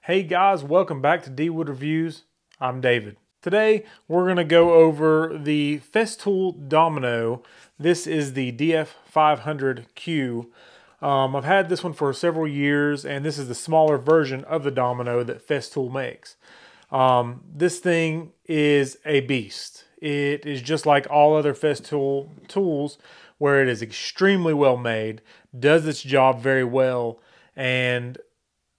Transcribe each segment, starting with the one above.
Hey guys, welcome back to Dwood Reviews. I'm David. Today we're going to go over the Festool Domino. This is the DF500Q. I've had this one for several years, and this is the smaller version of the Domino that Festool makes. This thing is a beast. It is just like all other Festool tools, where it is extremely well made, does its job very well, and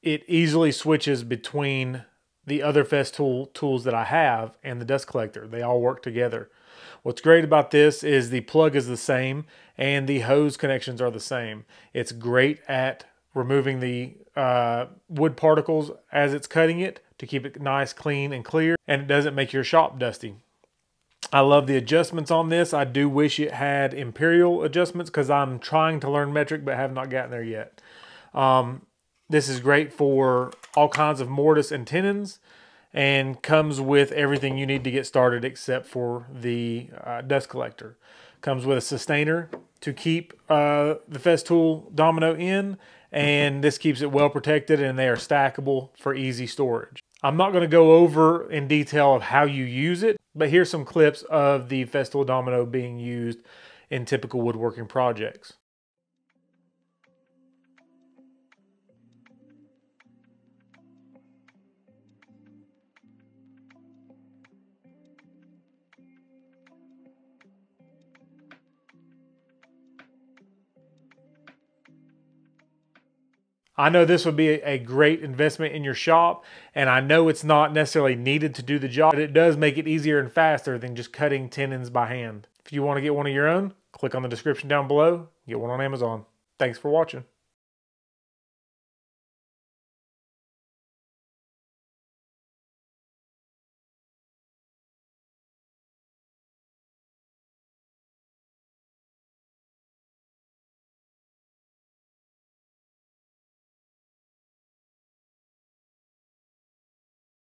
it easily switches between the other Festool tools that I have and the dust collector. They all work together. What's great about this is the plug is the same and the hose connections are the same. It's great at removing the wood particles as it's cutting it to keep it nice, clean, and clear, and it doesn't make your shop dusty. I love the adjustments on this. I do wish it had imperial adjustments because I'm trying to learn metric but have not gotten there yet. This is great for all kinds of mortise and tenons and comes with everything you need to get started except for the dust collector. Comes with a sustainer to keep the Festool Domino in, and this keeps it well protected, and they are stackable for easy storage. I'm not going to go over in detail of how you use it, but here's some clips of the Festool Domino being used in typical woodworking projects. I know this would be a great investment in your shop, and I know it's not necessarily needed to do the job, but it does make it easier and faster than just cutting tenons by hand. If you want to get one of your own, click on the description down below, get one on Amazon. Thanks for watching.